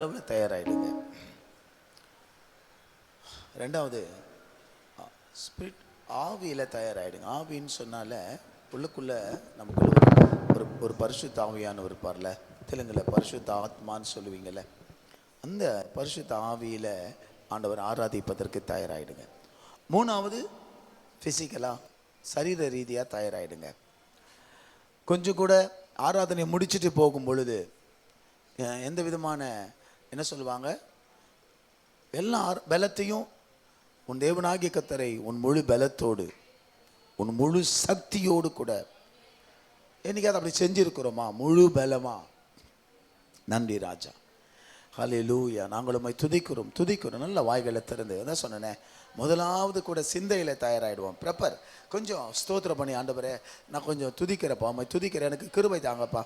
தயாராகிடுங்க. ரெண்டாவது, ஸ்பிரிட் ஆவியில் தயாராகிடுங்க. ஆவின்னு சொன்னால உள்ளுக்குள்ள நமக்குள்ள ஒரு பரிசுத்த ஆவியானவர் இருப்பார்ல, தெலுங்கில் பரிசுத்த ஆத்மான்னு சொல்லுவீங்கள்ல, அந்த பரிசுத்த ஆவியில் ஆண்டவர் ஆராதிப்பதற்கு தயாராகிடுங்க. மூணாவது, ஃபிசிக்கலாக சரீர ரீதியாக தயாராகிடுங்க. கொஞ்சம் கூட ஆராதனை முடிச்சுட்டு போகும் பொழுது எந்த விதமான என்ன சொல்லுவாங்க, எல்லா பலத்தையும் உன் தேவனாகிய கர்த்தரை உன் முழு பலத்தோடு உன் முழு சக்தியோடு கூட என்னைக்காவது அப்படி செஞ்சிருக்கிறோமா? முழு பலமா? நன்றி ராஜா, ஹல்லேலூயா. நாங்கள் உம்மை துதிக்கிறோம் துதிக்கிறோம். நல்ல வாய்களை திறந்து அதான் சொன்னேனே, முதலாவது கூட சிந்தையில் தயாராகிடுவோம். ப்ரெப்பர் கொஞ்சம் ஸ்தோத்திரம் பண்ணி, ஆண்டவரே நான் கொஞ்சம் துதிக்கிறப்பா, உம்மை துதிக்கிறேன், எனக்கு கிருபை தாங்கப்பா.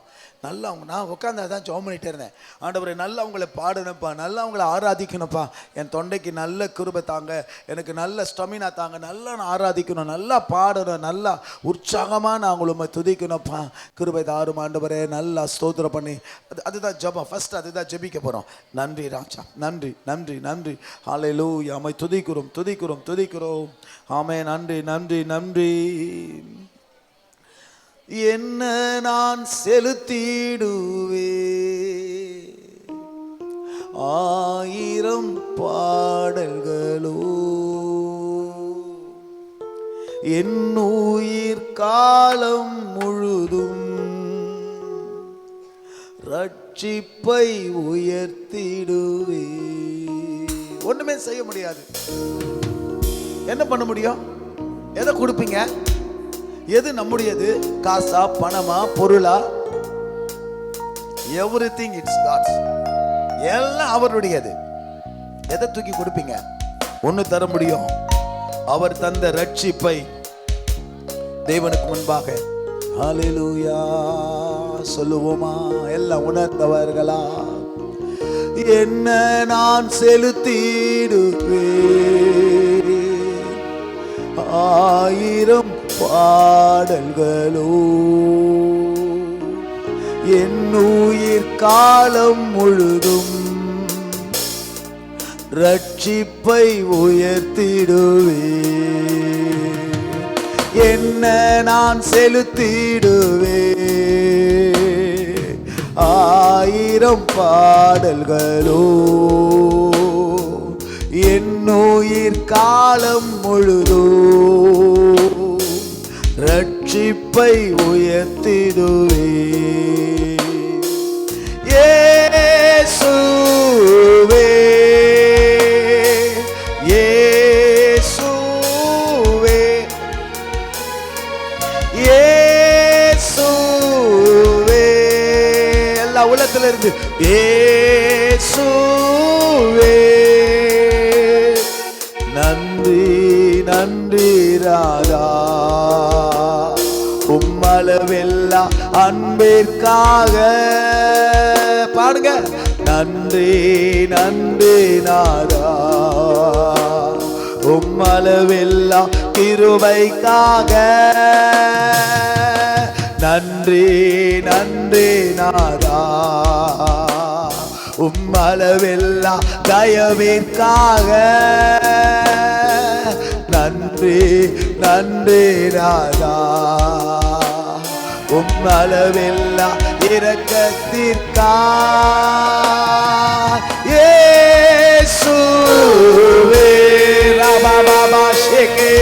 நல்லா நான் உட்காந்து தான் ஜெபம் பண்ணிகிட்டே இருந்தேன். ஆண்டவரே நல்லா உங்களை பாடணும்ப்பா, நல்லா உங்களை ஆராதிக்கணும்ப்பா, என் தொண்டைக்கு நல்ல கிருபை தாங்க, எனக்கு நல்ல ஸ்டமினா தாங்க, நல்லா நான் ஆராதிக்கணும், நல்லா பாடணும், நல்லா உற்சாகமாக நான் உங்களை உம்மை துதிக்கணும்ப்பா, கிருபை தாரும் ஆண்டவரே. நல்லா ஸ்தோத்திரம் பண்ணி அதுதான் ஜெபம். ஃபர்ஸ்ட் அதுதான் ஜெபிக்க போகிறோம். நன்றி ராஜா, நன்றி நன்றி நன்றி, ஹல்லேலூயா. உம்மை துதிக்கிறோம் துதிக்கிறோம் துதிக்கிறோம். ஆமென். நன்றி நன்றி நன்றி. என்ன நான் செலுத்திடுவே ஆயிரம் பாடல்களோ, என் உயிர் காலம் முழுதும் ரட்சிப்பை உயர்த்திடுவே. ஒண்ணுமே செய்ய முடியாது. என்ன பண்ண முடியும்? எதை கொடுப்பீங்க? எது நம்முடையது? காசா, பணமா, பொருளா? Everything it's God's. எல்லாம் அவருடையது. எதை தூக்கி கொடுப்பீங்க? ஒண்ணு தர முடியும், அவர் தந்த ரட்சிப்பை தேவனுக்கு முன்பாக ஹல்லேலூயா சொல்லுவோமா? எல்லாம் உணர்ந்தவர்களா? என்ன நான் செலுத்திடுவே ஆயிரம் பாடல்களோ, என் உயிர் காலம் முழுதும் ரட்சிப்பை உயர்த்திடுவே. என்ன நான் செலுத்திடுவே ஆயிரம் பாடல்களோ, என் உயிர் காலம் முழுதோ ரட்சிப்பை உயர்த்திடுவே. இயேசுவே இயேசுவே இயேசுவே, எல்லா உள்ளத்துல இருந்து இயேசுவே. நன்றி நன்றி ராஜா, உம்மளவெல்லா அன்பிற்காக பாடுங்க. நன்றி நன்றி நாதா, உம்மளவெல்லா கிருபைக்காக. நன்றி நன்றி நாதா, உம்மளவெல்லா தயவிற்காக. நன்றி நன்றி ராஜா, உம்மளவெல்லா இரக்கத்திற்காக. இயேசுவே ராபா பாபா ஷேகே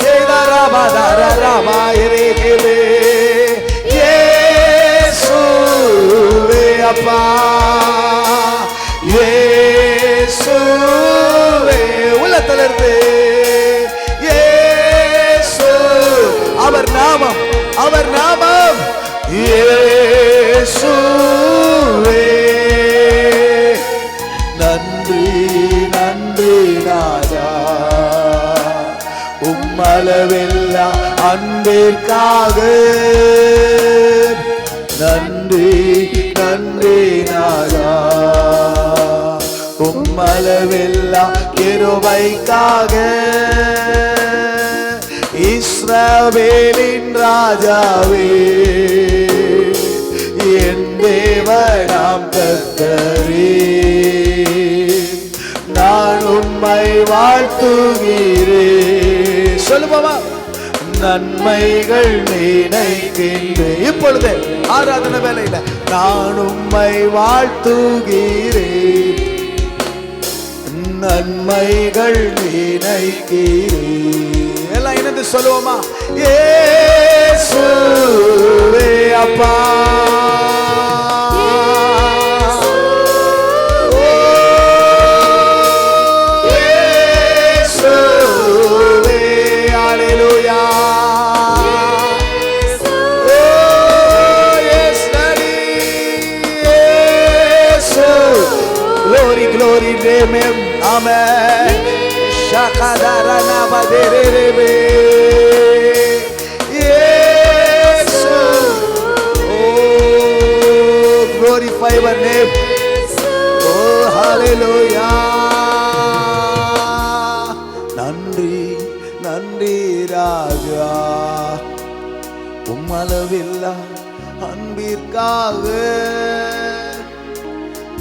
சேதா ராபா தாரா ராபா இரேகே. இயேசுவே அப்பா இயேசுவே, உள்ளத்துல இருந்து இயேசு, அவர் நாமம் அவர் நாமம் இயேசுவே. நன்றி நன்றி ராஜா, உம்மளவெல்லா அன்பிற்காக. நன்றி நன்றி ராஜா, உம்மளவெல்லா கிருபைக்காக. இஸ்ரவேலின் ராஜாவே, என் தேவ தேவனாம் கர்த்தரே, நான் உம்மை வாழ்த்துகிறேன். சொல்லுமா, நன்மைகள் நினைக்கின்றேன். இப்பொழுது ஆராதனை வேளையில நான் உம்மை வாழ்த்துகிறேன், நன்மைகள் நினைக்கிறேன். எல்லாம் இணைந்து சொல்லுவோமா, இயேசுவே அப்பா, இயேசுவே, ஹல்லேலூயா. Glory, amen, amen. Shakadarana baderebe. Yes. Oh, glorify your name. Oh, hallelujah. நன்றி நன்றி ராஜா, உம்மளவில்லா அன்பிற்காக.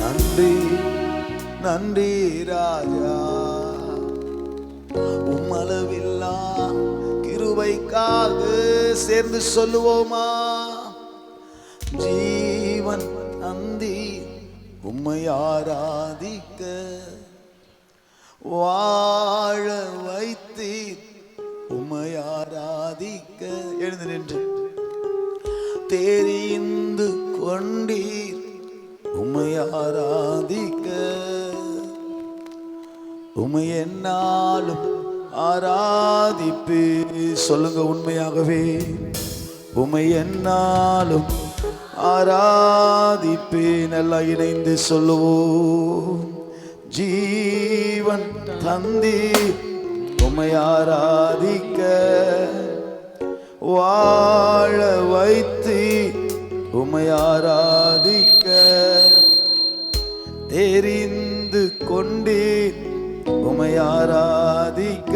நன்றி நன்றி ராஜா, உம்மளவில்லா கிருபைக்காக. சேர்ந்து சொல்லுவோமா, ஜீவன் நந்தி உம்மை ஆராதிக்க, வாழ வைத்தீர் உம்மை ஆராதிக்க. எழுந்து நின்று தெரிந்து கொண்டீர் உம்மை ஆராதிக்க, உம்மை என்னாலும் ஆராதிப்பே. சொல்லுங்க, உண்மையாகவே உம்மை என்னாலும் ஆராதிப்பேன். நல்லா இணைந்து சொல்லுவோம், ஜீவன் தந்தீர் உம்மை ஆராதிக்க, வாழ வைத்தீர் உம்மை ஆராதிக்க, தெரிந்து கொண்டீர் உம்மை ஆராதிக்க,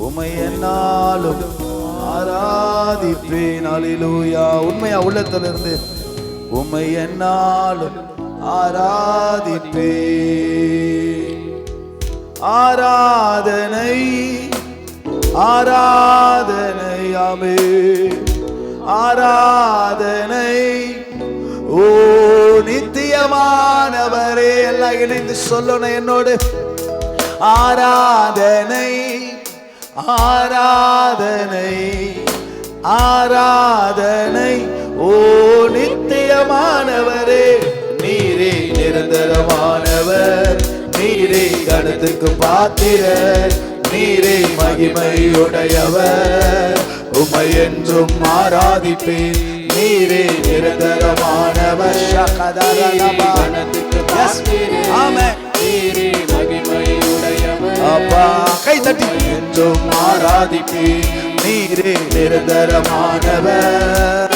உம்மை என்னாலும் ஆராதிப்பேன். அல்லேலூயா. உண்மையா உள்ளத்திலிருந்து உம்மை என்னாலும் ஆராதிப்பேன். ஆராதனை ஆராதனை ஆமென், ஆராதனை ஓ நித்தியமானவரே. எல்லாம் இணைந்து சொல்லணும் என்னோடு, ஆராதனை ஆராதனை ஆராதனை ஓ நித்தியமானவரே. நீரே நிரந்தரமானவர், நீரே கணத்துக்கு பாத்திரர், நீரே மகிமையுடையவர், உம்மை என்றும் ஆராதிப்பேன். நீரே நிரந்தரமானவர், நீரே மகிமையுடையவர். அப்பா கை தட்டி என்றும் ஆராதிப்பேன். நீரே நிரந்தரமானவர்,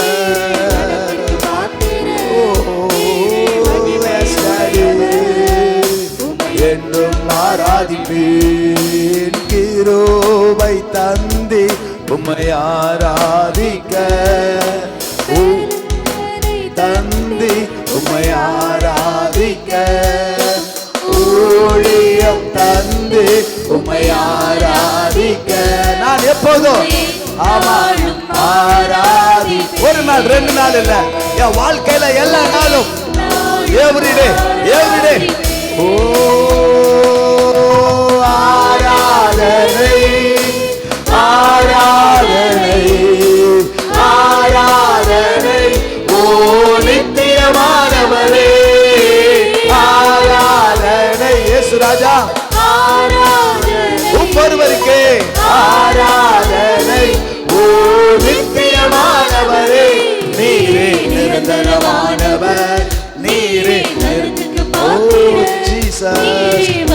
என்றும் ஆராதிப்பேன். கிருபை தந்தி உம்மை ஆராதிக்க, தந்தி உம்மை ஆராதிக்க, ஊழியம் தந்தி உம்மை ஆராதிக்க. நான் எப்போதும் ஆமா ஆராதி. ஒரு நாள் ரெண்டு நாள் இல்ல, என் வாழ்க்கையில எல்லா நாளும் எவ்ரிடே எவ்ரிடே. ஓ ஆராதனை ஆராதனை ஆராதனை ஓ நித்தியமானவரே. ஆராதனை இயேசு ராஜா, ஒவ்வொருவருக்கே ஆராதனை ஓ நித்தியமானவரே. நீரே நிரந்தரமானவர், நீரே ஓ ஜீசஸ்.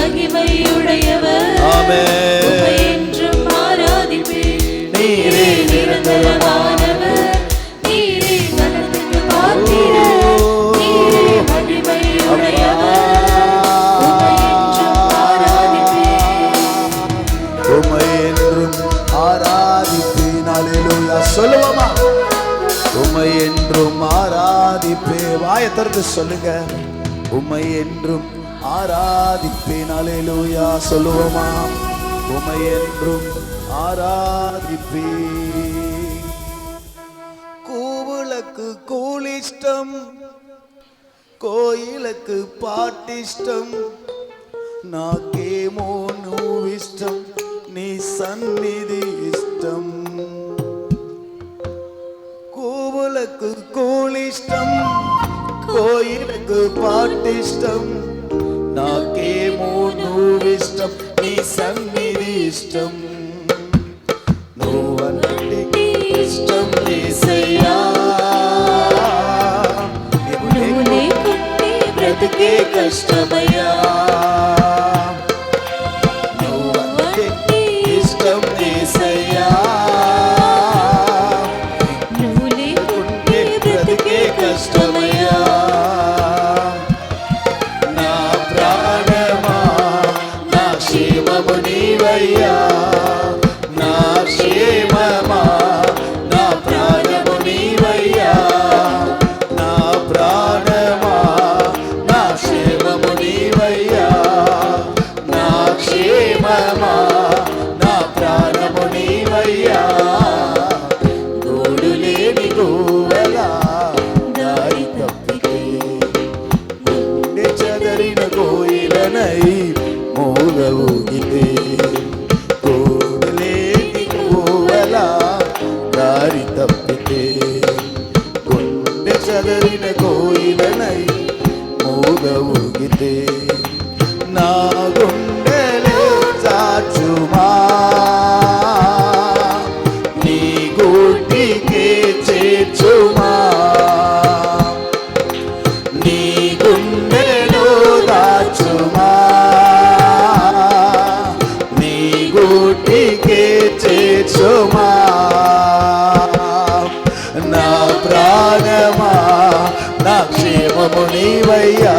திறந்து சொல்லுங்க. உம்மை என்றும் ஆராதிப்பேன். அல்லேலூயா சொல்லுவோமா? உம்மை என்றும் ஆராதிப்பேன். கூவுளுக்கு கூலிஷ்டம், கோயிலுக்கு பாட்டிஷ்டம், నాకేమో నువ్విష్టం, నీ సన్నిధి ఇష్టం. కూవులకు కూలిష్టం, కోయిలకు పాటిష్టం, నాకేమో నువ్విష్టం, నీ సన్నిధి ఇష్టం. నువ్వంటే ఇష్టం యేసయ్యా, నువ్వు లేకుంటే బ్రతుకే కష్టమయ్యా. నా గుండెలో చాచుమా, నీ గూటికే చేర్చుమా. నీ గుండెలో దాచుమా, నీ గూటికే చేర్చుమా. నా ప్రాణమా, నా క్షేమము నీవయ్యా,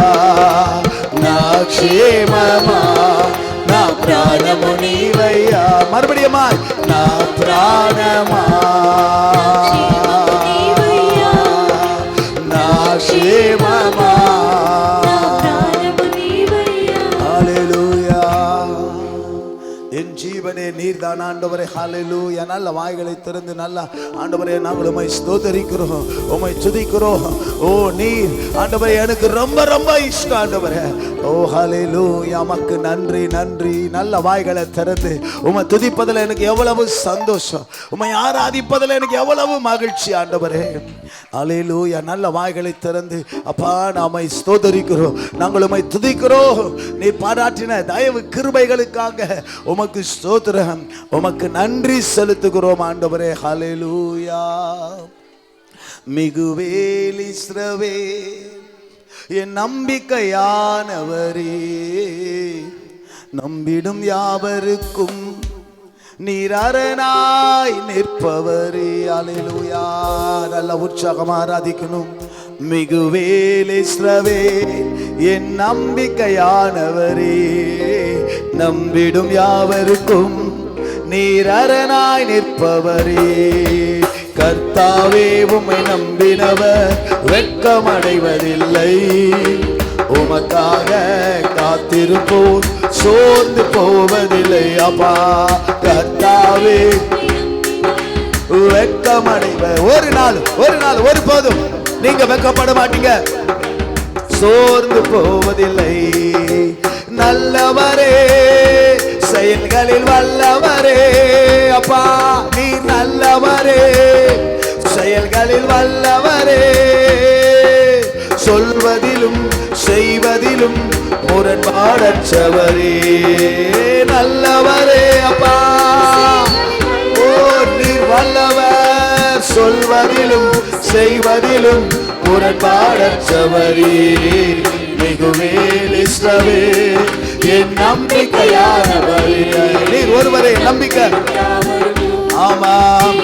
నా క్షేమమా, నా ప్రాణము నీవయ్యా. మறுபடியுமா, నా ప్రాణమా, నా క్షేమమా. ஹல்லேலூயா. என் ஜீவனே நீர்தான் ஆண்டவரே. ஹல்லேலூயா. நல்ல வாய்களை திறந்து நல்ல ஆண்டவரே நாங்கள் உம்மை ஸ்தோத்திரிக்கிறோம், உம்மை துதிக்கிறோம். ஓ நீர் ஆண்டவரே எனக்கு ரொம்ப ரொம்ப இஷ்டம் ஆண்டவரே. ஓ ஹல்லேலூயா. உமக்கு நன்றி நன்றி. நல்ல வாய்களை திறந்து உம்மை துதிப்பதில் எனக்கு எவ்வளவு சந்தோஷம், உம்மை ஆராதிப்பதில் எனக்கு எவ்வளவு மகிழ்ச்சி ஆண்டவரே. ஹல்லேலூயா. நல்ல வாய்களை திறந்து அப்பா நாமை ஸ்தோத்திரிக்கிறோம், நாங்கள் உம்மை துதிக்கிறோம். நீ பாராட்டின தயவு கிருபைகளுக்காக உமக்கு ஸ்தோத்திரம், உமக்கு நன்றி செலுத்துகிறோம் ஆண்டவரே. ஹல்லேலூயா. மிகுவேல் இஸ்ரவேல் என் நம்பிக்கையானவரே, நம்பிடும் யாவருக்கும் நீர் அரணாய் நிற்பவரே. அல்லேலூயா. நல்ல உற்சாகமா ஆராதிக்கணும். மிகுவேல் இஸ்ரவேல் என் நம்பிக்கையானவரே, நம்பிடும் யாவருக்கும் நீர் அரணாய் நிற்பவரே. கர்த்தாவே உம்மை நம்பினவர் வெட்கமடைவதில்லை, உமக்காக காத்திருப்போர் சோர்ந்து போவதில்லை. அப்பா கர்த்தாவே வெட்கமடைவ ஒரு நாள் ஒருபோதும் நீங்க வெட்கப்பட மாட்டீங்க, சோர்ந்து போவதில்லை. நல்லவரே, செயல்களில் வல்லவரே. அப்பா நீ நல்லவரே, செயல்களில் வல்லவரே. சொல்வதிலும் செய்வதிலும் முரண்பாடற்றவரே. நல்லவரே அப்பா, ஓ நீர் வல்லவர். சொல்வதிலும் செய்வதிலும் முரண்பாடற்றவரே. மிகுவேல் இஸ்ரவேல் என் நம்பிக்கையானவரே. நீர் ஒருவரே நம்பிக்கை. ஆமாம்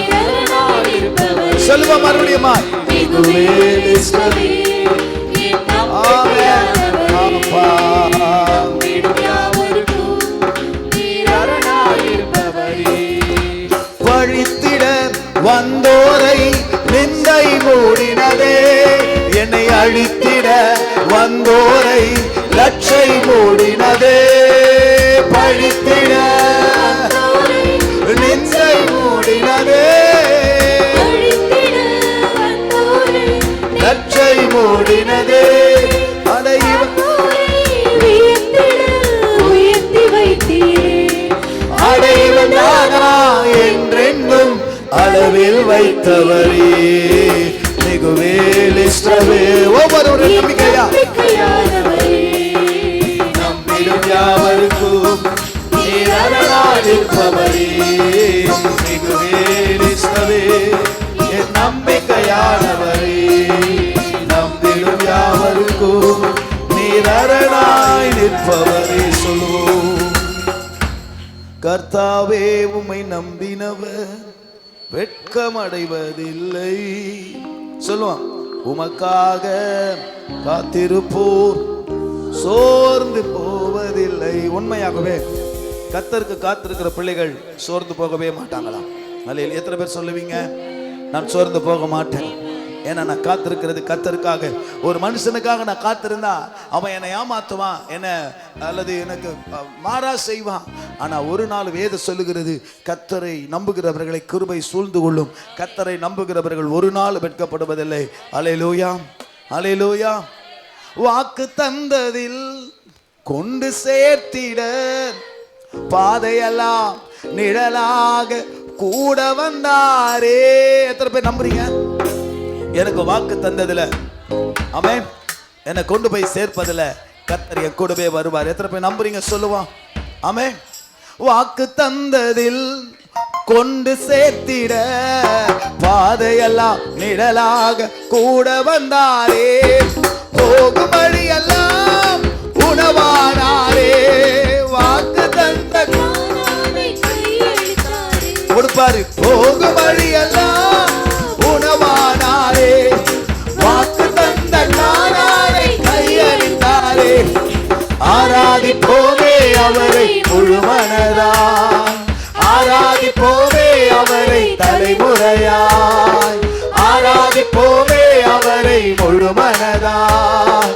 சொல்லுவா மறுபடியுமா. மிகுவேல் இஸ்ரவேல் ஆமென். அப்பா பழித்திட வந்தோரை நிந்தை மூடினதே, என்னை அழித்திட வந்தோரை லட்சை மூடினதே, பழித்திட நிந்தை மூடினதே, லட்சை மூடினதே. அதை அடைவன் தானா என்றென்றும் அளவில் வைத்தவரே, மிகுவேல் இஸ்ரவே. ஒவ்வொரு நம்பிக்கையா நம்பிடும் யாவருக்கும் நீர் அருளாதிருப்பவரே, மிகுவேல் இஸ்ரவே என் நம்பிக்கையானவரே, நம்பிடும் யாவருக்கும் நீர் அரணாய் நிற்பவரே. சொல்லுவோம். கர்த்தாவே உம்மை நம்பினவர் வெட்கமடைவதில்லை. சொல்லுவான். உமக்காக காத்திருப்போர் சோர்ந்து போவதில்லை. உண்மையாகவே கர்த்தருக்கு காத்திருக்கிற பிள்ளைகள் சோர்ந்து போகவே மாட்டாங்களாம். அல்லேலூயா. எத்தனை பேர் சொல்லுவீங்க நான் சோர்ந்து போக மாட்டேன், ஏன்னா நான் காத்திருக்கிறது கர்த்தருக்காக. ஒரு மனுஷனுக்காக நான் காத்திருந்தா அவன் என்னை ஏமாத்துவான், என்ன அல்லது எனக்கு மாறா செய்வான். ஆனா ஒரு நாள் வேதம் சொல்லுகிறது, கர்த்தரை நம்புகிறவர்களை கிருபை சூழ்ந்து கொள்ளும். கர்த்தரை நம்புகிறவர்கள் ஒரு நாள் வெட்கப்படுவதில்லை. அல்லேலூயா, அல்லேலூயா. வாக்கு தந்ததில் கொண்டு சேர்த்திட பாதையெல்லாம் நிழலாக கூட வந்தாரே. எத்தனை பேர் நம்புறீங்க? எனக்கு வாக்கு தந்ததுல ஆமென், என்னை கொண்டு போய் சேர்ப்பதில் கர்த்தர் என் கூடவே வருவார். எத்தனை பேர் நம்புறீங்க? சொல்லுவான். ஆமென். வாக்கு தந்ததில் கொண்டு சேர்த்திட பாதையெல்லாம் நிழலாக கூட வந்தாரே, போகும் வழியெல்லாம் உணவானாரே, வாக்கு தந்த கொடுப்பாரு. போகும் வழியெல்லாம் உணவானாரே, வாக்கு தந்த கானானை கையளித்தாரே. ஆராதிப்போமே அவரை முழுமனதாய், ஆராதிப்போமே அவரை தலைமுறையாய், ஆராதிப்போமே அவரை முழுமனதாய்,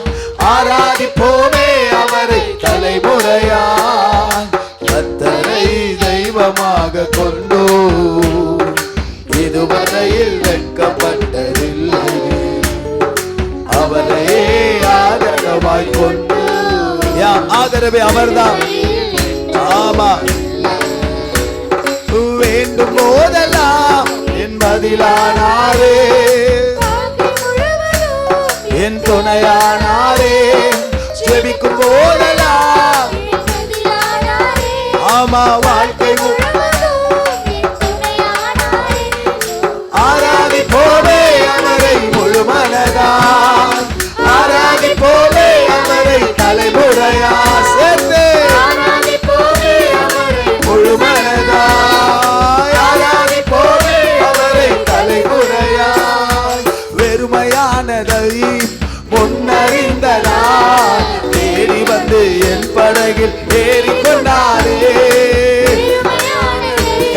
ஆராதிப்போமே அவரை தலைமுறையாய். கர்த்தரை தெய்வமாக கொண்டோ இதுவரையில் வெட்கப்பட்டதில்லை, அவரையே ஆதரவாய் கொண்டு. ஆதரவே அவர்தான். ஆமா. வேண்டும் போதெல்லாம் என் பதிலானாரே, என் துணையானாரே, ஜெபிக்கும் போதெல்லாம். ஆமா. வாழ்க்கை ஆராதிப்போமே அவரை முழுமனதாய், ஆராதிப்போமே அவரை தலைமுறையா சேர்த்து, முழுமனதாய் ஆராதிப்போமே அவரை தலைமுறையாய். வெறுமையானதை முன்னறிந்ததாய் தேடி வந்து என் படகில் ஏறிக்கொண்டாரே.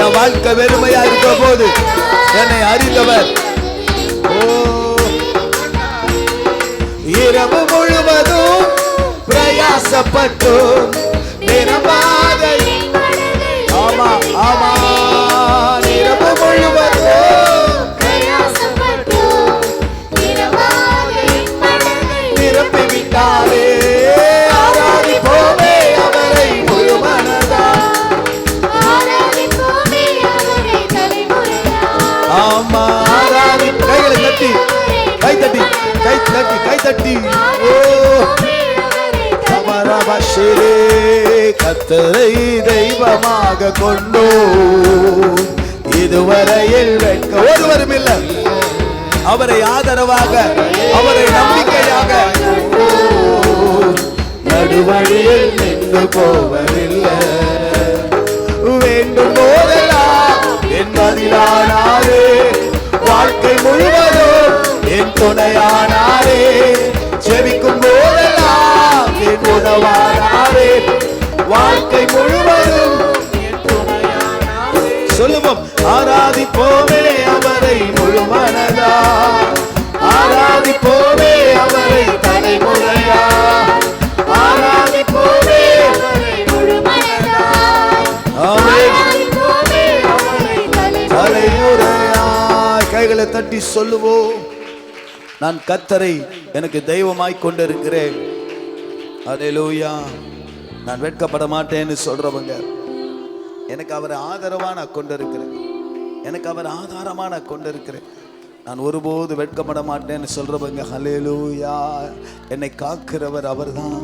என் வாழ்க்கை வெறுமையா இருக்க போது என்னை அறிந்தவர். இரவு முழுவதும் பிரயாசப்பட்டு நிரம்பாத. ஆமா, ஆமா. இரவு முழுவதும் நிரப்பி விட்டாரே. ஆராதிப்போமே அவரை முழுமனதாய். ஆமா. ஆராதி கைகளை தட்டி கை தட்டி கை தட்டி கை தட்டி. ஓ கமரபஷிரே. கர்த்தரை தெய்வமாக கொண்டோ இதுவரையில் வெட்க ஒருவரும் இல்லை, அவரை ஆதரவாக அவரை நம்பிக்கையாக நடுவழியில் நின்று போவதில்லை. வேண்டும் போதெல்லாம் என் பதிலானாரே, வாழ்க்கை முழுவதும் என் துணையானாரே, ஜெபிக்கும் போதெல்லாம் என் உணவானாரே, வாழ்க்கை முழுவதும் என் துணையானாரே. சொல்லுவோம். ஆராதிப்போமே அவரை முழுமனதாய், ஆராதிப்போமே அவரை தலைமுறையா, தட்டி சொல்லுவோம். நான் கர்த்தரை எனக்கு தெய்வமாய் கொண்டிருக்கிறேன். அல்லேலூயா. நான் வெட்கப்பட மாட்டேன்னு சொல்றவங்க, எனக்கு அவரை ஆதரவா நான் கொண்டிருக்கிறேன், எனக்கு அவர் ஆதாரமா நான் கொண்டிருக்கிறேன், நான் ஒருபோது வெட்கப்பட மாட்டேன்னு சொல்றவங்க, அல்லேலூயா. என்னை காக்கிறவர் அவர்தான்,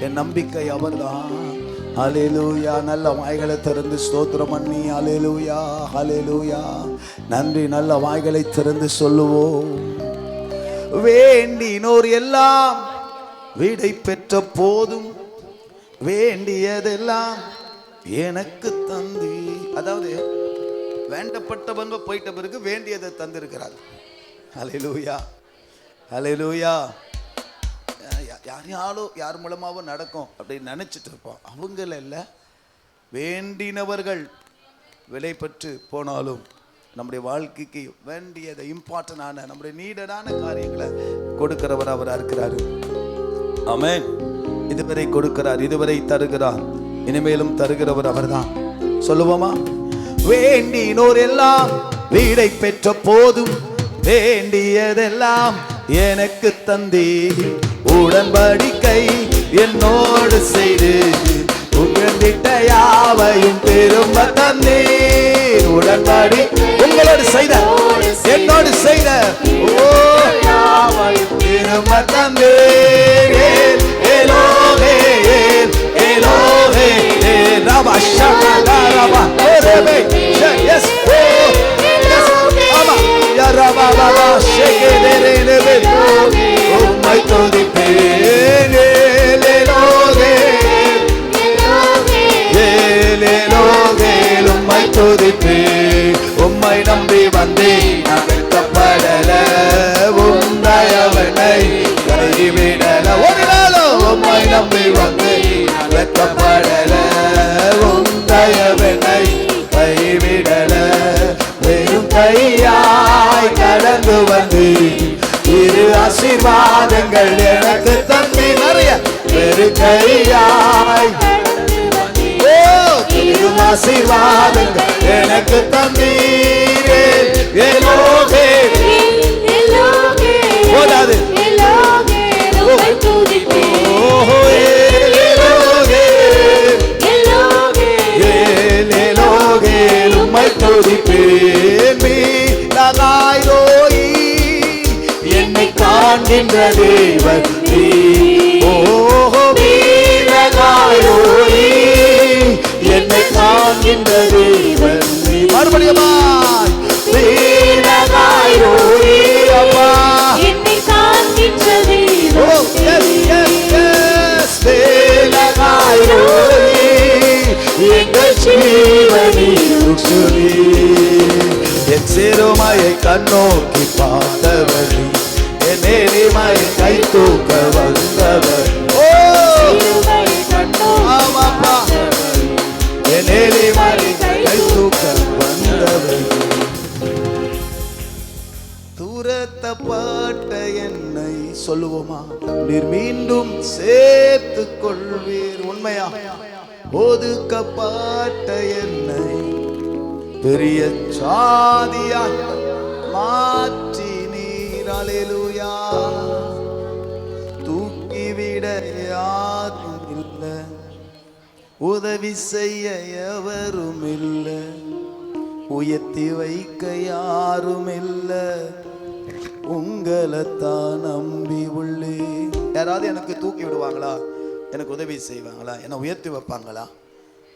என் நம்பிக்கை அவர்தான். அல்லேலூயா. நல்ல வாய்களை திறந்து ஸ்தோத்திரம் பண்ணி அல்லேலூயா அல்லேலூயா நன்றி. நல்ல வாய்களை திறந்து சொல்லுவோம். வேண்டினோர் எல்லாம் விடை பெற்ற போதும் வேண்டியதெல்லாம் எனக்கு தந்தி. அதாவது வேண்டப்பட்டவன் போயிட்ட பிறகு வேண்டியதை தந்திருக்கிறார். அல்லேலூயா அல்லேலூயா. யார் மூலமாவும் நடக்கும் அப்படின்னு நினைச்சிட்டு இருப்போம். அவங்கள இல்லை, வேண்டினவர்கள் விலை பெற்று போனாலும் நம்முடைய வாழ்க்கைக்கு வேண்டியதை இம்பார்ட்டன்டான நம்முடைய நீடடான காரியங்களை கொடுக்கிறவர் அவராக இருக்கிறாரு. ஆமென். இதுவரை கொடுக்கிறார், இதுவரை தருகிறார், இனிமேலும் தருகிறவர் அவர்தான். சொல்லுவோமா? வேண்டினோர் எல்லாம் வீடை பெற்ற போதும் வேண்டியதெல்லாம் எனக்கு தந்தி. உடன்படிக்கை என்னோடு செய்து உங்கள்கிட்ட யாவையும் திரும்ப தந்தீர். உடன்படி உங்களோடு செய்த என்னோடு செய்த யாவையும் திரும்ப தந்தீர். எலோஹே எலோஹே ரபா ஷகா ரபா ரபே எஸ் ஆமா யா ரபா ரபா ஷகே ரபே உம்மை துதிப்பேன். எலோஹே எலோஹே உம்மை துதிப்பேன். உம்மை நம்பி வந்தேன், நான் வெட்கப்படல, உம் தயவனை கைவிடல. ஒரு நாளும் உம்மை நம்பி வந்தேன், நான் வெட்கப்படல, உம் தயவனை கைவிடல. வெறும் கையாய் கடந்து வந்து இரு ஆசீர்வாதங்கள் எனக்கு தந்தி. நிறைய வெறு கையாய் இரு ஆசீர்வாதங்கள் எனக்கு தந்தீரே. எலோஹே போதாது. ஓஹோ எலோஹே எலோஹே உம்மை துதிப்பேன். மீனாய் ரோயி என்னை காண்கின்ற தேவன் நீ. ஓஹோ மீனாய் ரோயி என்னை காண்கின்ற தேவன் நீ. மறுபடியுமாய் மீனாய் ரோயி அம்மா என்னை காண்கின்ற தேவன். ஓ எஸ் எஸ் எஸ் மீனாய் ரோயி எங்கள் ஜீவனில் சுரி. என் சிறுமையை கண்ணோக்கி பார்த்தவர், என் எளிமையை கை தூக்க வந்தவர். ஓ ஆமாப்பா, என் எளிமையை கை தூக்க வந்தவர். தூரத்தப்பட்ட என்னை சொல்லுவோமா, நீர் மீண்டும் சேர்த்து கொள்வீர். உண்மையா? ஒதுக்கப்பட்ட என்னை பெரிய சாதியாய் மாற்றி நீர். அல்லேலூயா. தூக்கிவிட யாரும் இல்லை, உதவி செய்ய எவரும் இல்லை, உயர்த்தி வைக்க யாரும் இல்லை, உங்களை தான் நம்பி உள்ளே. யாராவது எனக்கு தூக்கி விடுவாங்களா? எனக்கு உதவி செய்வாங்களா? என்னை உயர்த்தி வைப்பாங்களா?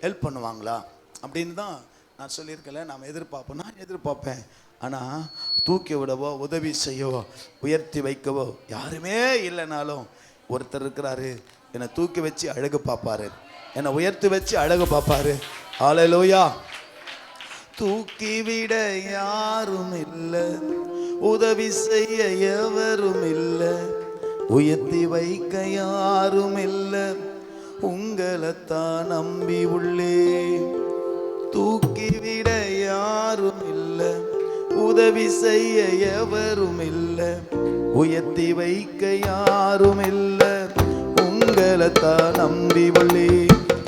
ஹெல்ப் பண்ணுவாங்களா? அப்படின்னு தான் நான் சொல்லியிருக்கல. நாம் எதிர்பார்ப்போம், நான் எதிர்பார்ப்பேன். ஆனால் தூக்கி விடவோ உதவி செய்யவோ உயர்த்தி வைக்கவோ யாருமே இல்லைனாலும் ஒருத்தர் இருக்கிறாரு, என்னை தூக்கி வச்சு அழகு பார்ப்பாரு, என்னை உயர்த்தி வச்சு அழகு பார்ப்பாரு. அல்லேலூயா. தூக்கி விட யாரும் இல்லை, உதவி செய்ய எவரும் இல்லை, உயர்த்தி வைக்க யாரும் இல்லை, உங்களைத்தான் நம்பி உள்ளே. தூக்கி விட யாரும் இல்லை, உதவி செய்ய எவரும் இல்லை, உயர்த்தி வைக்க யாரும் இல்லை, உங்களைத்தான் நம்பி உள்ளே.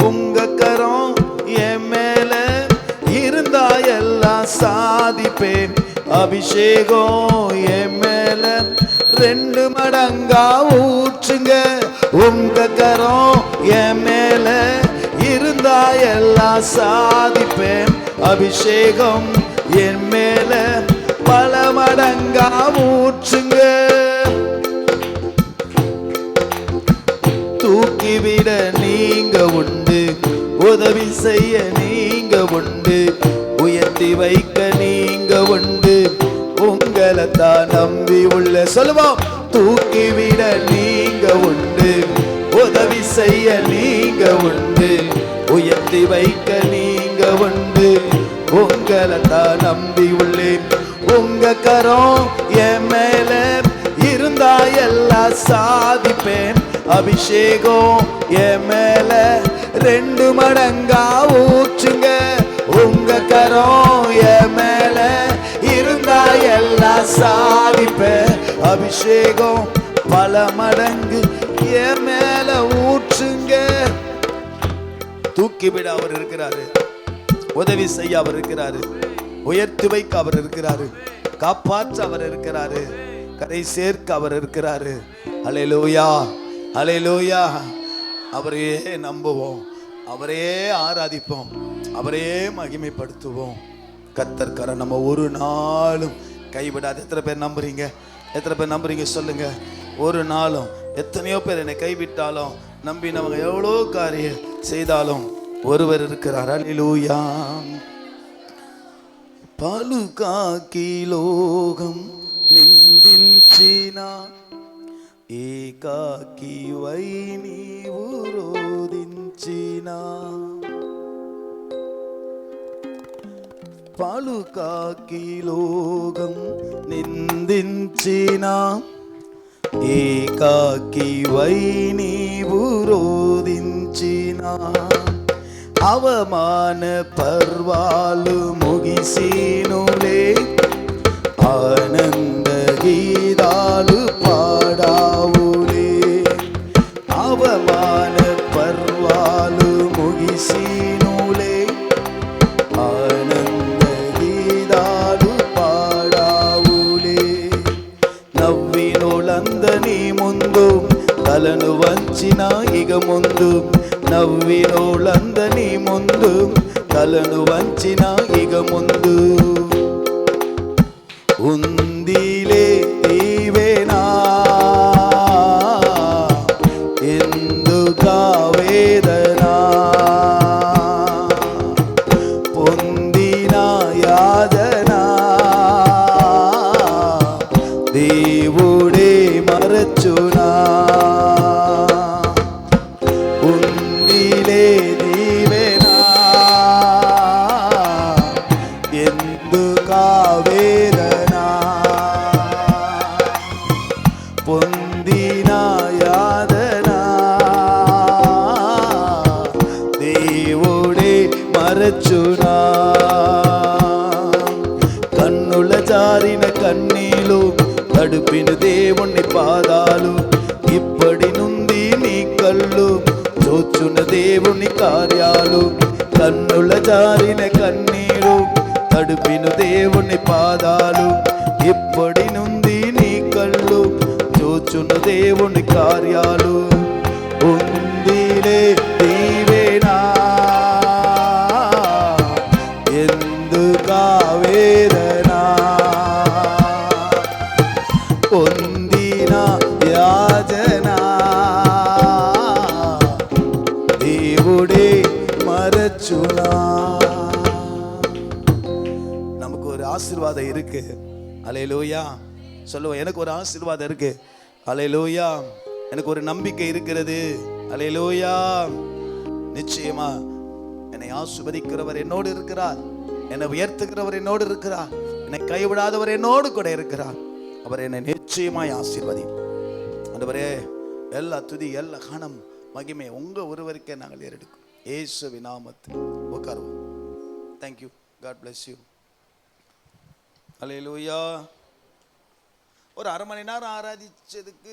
உங்க கரம் என் மேல இருந்தா எல்லாம் சாதிப்பேன், அபிஷேகம் என் மேல 2 மடங்கா ஊற்றுங்க. உங்க கரம் என் மேல இருந்தா எல்லாம் சாதிப்பேன். அபிஷேகம் என் மேல பல மடங்கா ஊற்றுங்க. தூக்கிவிட நீங்க உண்டு, உதவி செய்ய நீங்க உண்டு, உயர்த்தி வைக்க நீங்க உண்டு, உங்களை தான் நம்பி உள்ள. சொல்லுவோம். தூக்கிவிட நீங்க உண்டு, உதவி செய்ய நீங்க உண்டு, உயர்த்தி வைக்க நீங்க உண்டு, உங்களை தான் நம்பி உள்ளேன். உங்க கரம் என் மேல இருந்தா எல்லாம் சாதிப்பேன். அபிஷேகம் என் மேல 2 மடங்கா ஊற்றுங்க. உங்க கரம் என் மேல இருந்தா எல்லாம் சாதிப்பேன். அபிஷேகம் பல மடங்கு என் மேல ஊற்றுங்க. தூக்கிவிட அவர் இருக்கிறாரு, உதவி செய்ய அவர் இருக்கிறாரு, உயர்த்தி வைக்க அவர் இருக்கிறாரு, காப்பாற்ற அவர் இருக்கிறாரு, கரை சேர்க்க அவர் இருக்கிறாரு. அல்லேலூயா, அல்லேலூயா. அவரையே நம்புவோம், அவரையே ஆராதிப்போம், அவரையே மகிமைப்படுத்துவோம். கர்த்தர் கரம் நம்ம ஒரு நாளும் கைவிடாது. எத்தனை பேர் நம்புறீங்க? எத்தனை பேர் நம்புறீங்க சொல்லுங்க. ஒரு நாளும் எத்தனையோ பேர் என்னை கைவிட்டாலும் நம்பினவங்க எவ்வளோ காரியம் செய்தாலும் ஒருவர் இருக்கிறார். அல்லேலூயா. పలుకాకి లోకం నిందించిన ఏకాకి వై నీవు రోదించిన పలుకాకి లోకం నిందించిన ఏకాకి వై నీవు రోదించిన అవమాన పర్వాలు ముగిసినులే ఆనంద గీతాలు పాడావులే. అవమాన పర్వాలు ముగిసినులే ఆనంద గీతాలు పాడావులే. నవ్వినోళ్ళందరి ముందు తలను వంచిన ఇక ముందు, నవ్వినోళ్ళందరి ముందు తలను వంచిన ఇక ముందు, ఉందిలే దీవెనా ఎందుకా వేదనా, పొందిన యాదనా దేవుడే మరచునా. పొందిన యాదనా దేవుడే మరచునా. కన్నుల జారిన కన్నీలు తడిపిన దేవుని పాదాలు, ఇప్పటి నుండి నీ కళ్ళు చూచున దేవుని కార్యాలు. కన్నుల జారిన కన్నీరు తడిపిన దేవుని పాదాలు, ఇప్పటి నుండి నీ కళ్ళు చూచున దేవుని కార్యాలు. ఉందిలే దీవెనా ఎందుకా వేదనా, పొందిన యాజనా దేవుడే மரச்சுனா. நமக்கு ஒரு ஆசீர்வாதம் இருக்கு. அல்லேலூயா. சொல்லுவோம். எனக்கு ஒரு ஆசீர்வாதம் இருக்கு. அல்லேலூயா. எனக்கு ஒரு நம்பிக்கை இருக்கிறது. அல்லேலூயா. நிச்சயமா என்னை ஆசீர்வதிக்கிறவர் என்னோடு இருக்கிறார், என்னை உயர்த்துகிறவர் என்னோடு இருக்கிறார், என்னை கைவிடாதவர் என்னோடு கூட இருக்கிறார். அவர் என்னை நிச்சயமாய் ஆசீர்வதி. ஆண்டவரே, எல்லா துதி எல்லா கனம் மகிமை உங்க ஒருவருக்கே நாங்கள் ஏறெடுக்கும். இயேசுவின் நாமத்தில் உட்காருவோம். Thank you. God bless you. அல்லேலூயா. ஒரு 1/2 மணி நேரம் ஆராதிச்சதுக்கு